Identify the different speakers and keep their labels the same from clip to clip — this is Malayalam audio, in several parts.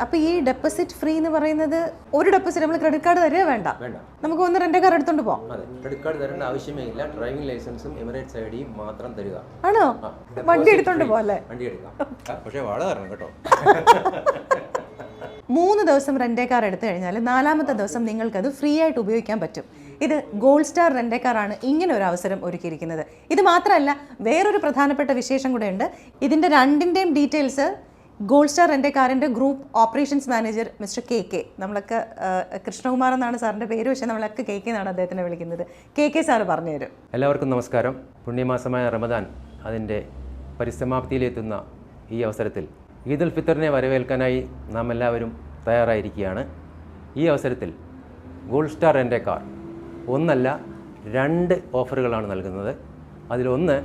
Speaker 1: അപ്പോൾ ഈ ഡെപ്പോസിറ്റ് ഫ്രീ എന്ന് പറയുന്നത് ഒരു ഡെപ്പോസിറ്റ് നമ്മൾ ക്രെഡിറ്റ് കാർഡ് തരുക വേണ്ട, നമുക്ക് ഒന്ന് റെന്റ് കാർ എടുത്തോണ്ട് പോകാം.
Speaker 2: അതെ, ക്രെഡിറ്റ് കാർഡ് തരേണ്ട ആവശ്യമേ ഇല്ല. ഡ്രൈവിംഗ് ലൈസൻസും എമിറേറ്റ്സ് ഐഡിയും മാത്രം തരിക.
Speaker 1: ആണോ? വണ്ടി എടുത്തോണ്ട് പോലെ
Speaker 2: വണ്ടി എടുക്കാം, പക്ഷേ വാടക തരണം കേട്ടോ.
Speaker 1: 3 ദിവസം റെന്റ് കാർ എടുത്തു കഴിഞ്ഞാൽ 4ാമത്തെ ദിവസം നിങ്ങൾക്കത് ഫ്രീ ആയിട്ട് ഉപയോഗിക്കാൻ പറ്റും. ഇത് ഗോൾഡ് സ്റ്റാർ റെന്റ് കാറാണ് ഇങ്ങനെ ഒരു അവസരം ഒരുക്കിയിരിക്കുന്നത്. ഇത് മാത്രമല്ല, വേറൊരു പ്രധാനപ്പെട്ട വിശേഷം കൂടെ ഉണ്ട്. ഇതിൻ്റെ രണ്ടിൻ്റെയും ഡീറ്റെയിൽസ് ഗോൾഡ് സ്റ്റാർ റെന്റ് കാറിൻ്റെ group operations manager mister K നമ്മളൊക്കെ കൃഷ്ണകുമാർ എന്നാണ് സാറിൻ്റെ പേര്, പക്ഷേ നമ്മളൊക്കെ കെ എന്നാണ് അദ്ദേഹത്തിനെ വിളിക്കുന്നത്. കെ സാറ് പറഞ്ഞു തരും.
Speaker 2: എല്ലാവർക്കും നമസ്കാരം. പുണ്യമാസമായ റമദാൻ അതിൻ്റെ പരിസമാപ്തിയിലെത്തുന്ന ഈ അവസരത്തിൽ ഈദ് ഉൽ ഫിത്തറിനെ വരവേൽക്കാനായി നാം എല്ലാവരും തയ്യാറായിരിക്കുകയാണ്. ഈ അവസരത്തിൽ ഗോൾഡ് സ്റ്റാർ റെന്റ് കാർ ഒന്നല്ല 2 ഓഫറുകളാണ് നൽകുന്നത്. അതിലൊന്ന്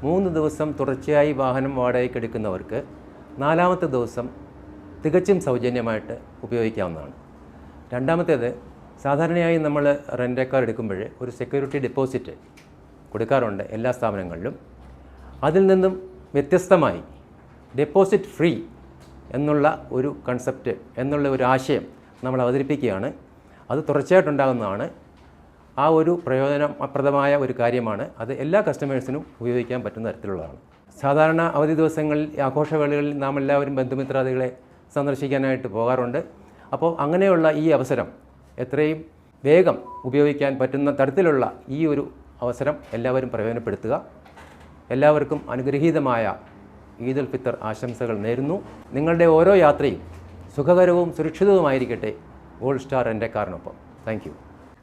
Speaker 2: 3 ദിവസം തുടർച്ചയായി വാഹനം വാടകയ്ക്ക് എടുക്കുന്നവർക്ക് 4ാമത്തെ ദിവസം തികച്ചും സൗജന്യമായിട്ട് ഉപയോഗിക്കാവുന്നതാണ്. രണ്ടാമത്തേത്, സാധാരണയായി നമ്മൾ റെന്റ് കാർ എടുക്കുമ്പോൾ ഒരു സെക്യൂരിറ്റി ഡെപ്പോസിറ്റ് കൊടുക്കാറുണ്ട് എല്ലാ സ്ഥാപനങ്ങളിലും. അതിൽ നിന്നും വ്യത്യസ്തമായി ഡെപ്പോസിറ്റ് ഫ്രീ എന്നുള്ള ഒരു കൺസെപ്റ്റ്, എന്നുള്ള ഒരു ആശയം നമ്മൾ അവതരിപ്പിക്കുകയാണ്. അത് തുടർച്ചയായിട്ടുണ്ടാകുന്നതാണ്. ആ ഒരു പ്രയോജനപ്രദമായ ഒരു കാര്യമാണ്. അത് എല്ലാ കസ്റ്റമേഴ്സിനും ഉപയോഗിക്കാൻ പറ്റുന്ന തരത്തിലുള്ളതാണ്. സാധാരണ അവധി ദിവസങ്ങളിൽ, ആഘോഷവേളകളിൽ നാം എല്ലാവരും ബന്ധുമിത്രാദികളെ സന്ദർശിക്കാനായിട്ട് പോകാറുണ്ട്. അപ്പോൾ അങ്ങനെയുള്ള ഈ അവസരം എത്രയും വേഗം ഉപയോഗിക്കാൻ പറ്റുന്ന തരത്തിലുള്ള ഈ ഒരു അവസരം എല്ലാവരും പ്രയോജനപ്പെടുത്തുക. എല്ലാവർക്കും അനുഗ്രഹീതമായ ഈദ് ഉൽ ഫിത്തർ ആശംസകൾ നേരുന്നു. നിങ്ങളുടെ ഓരോ യാത്രയും സുഖകരവും സുരക്ഷിതവുമായിരിക്കട്ടെ ഗോൾഡ് സ്റ്റാർ റെന്റ് കാറിനൊപ്പം. Thank you.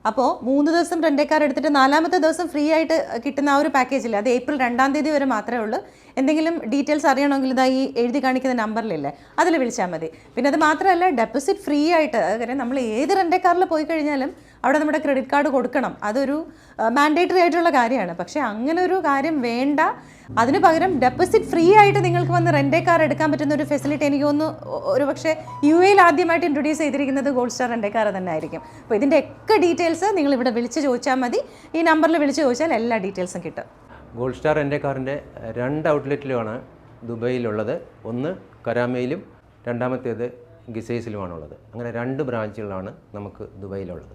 Speaker 1: അപ്പോൾ 3 ദിവസം റെന്റ് കാർ എടുത്തിട്ട് 4ാമത്തെ ദിവസം ഫ്രീ ആയിട്ട് കിട്ടുന്ന ആ ഒരു പാക്കേജില്ല, അത് ഏപ്രിൽ 2-ാം തീയതി വരെ മാത്രമേ ഉള്ളൂ. എന്തെങ്കിലും ഡീറ്റെയിൽസ് അറിയണമെങ്കിൽ ഇതാ ഈ എഴുതി കാണിക്കുന്ന നമ്പറിലില്ലേ, അതിൽ വിളിച്ചാൽ മതി. പിന്നെ അത് മാത്രമല്ല, ഡെപ്പോസിറ്റ് ഫ്രീ ആയിട്ട്, കാര്യം നമ്മൾ ഏത് റെന്റ് കാറിൽ പോയി കഴിഞ്ഞാലും അവിടെ നമ്മുടെ ക്രെഡിറ്റ് കാർഡ് കൊടുക്കണം. അതൊരു മാൻഡേറ്ററി ആയിട്ടുള്ള കാര്യമാണ്. പക്ഷേ അങ്ങനെ ഒരു കാര്യം വേണ്ട. അതിന് പകരം ഡെപ്പോസിറ്റ് ഫ്രീ ആയിട്ട് നിങ്ങൾക്ക് വന്ന് റെന്റ് കാർ എടുക്കാൻ പറ്റുന്ന ഒരു ഫെസിലിറ്റി എനിക്ക് തോന്നുന്നു ഒരു പക്ഷേ UAE ആദ്യമായിട്ട് ഇൻട്രൊഡ്യൂസ് ചെയ്തിരിക്കുന്നത് ഗോൾഡ് സ്റ്റാർ റെന്റ് കാർ തന്നെ ആയിരിക്കും. അപ്പോൾ ഇതിൻ്റെ ഒക്കെ ഡീറ്റെയിൽസ് നിങ്ങൾ ഇവിടെ വിളിച്ച് ചോദിച്ചാൽ മതി. ഈ നമ്പറിൽ വിളിച്ച് ചോദിച്ചാൽ എല്ലാ ഡീറ്റെയിൽസും കിട്ടും.
Speaker 2: ഗോൾഡ് സ്റ്റാർ റെന്റ് കാറിൻ്റെ 2 ഔട്ട്ലെറ്റിലുമാണ് ദുബൈയിലുള്ളത്. ഒന്ന് കരാമയിലും രണ്ടാമത്തേത് ഗിസൈസിലുമാണുള്ളത്. അങ്ങനെ 2 ബ്രാഞ്ചുകളാണ് നമുക്ക് ദുബൈയിലുള്ളത്.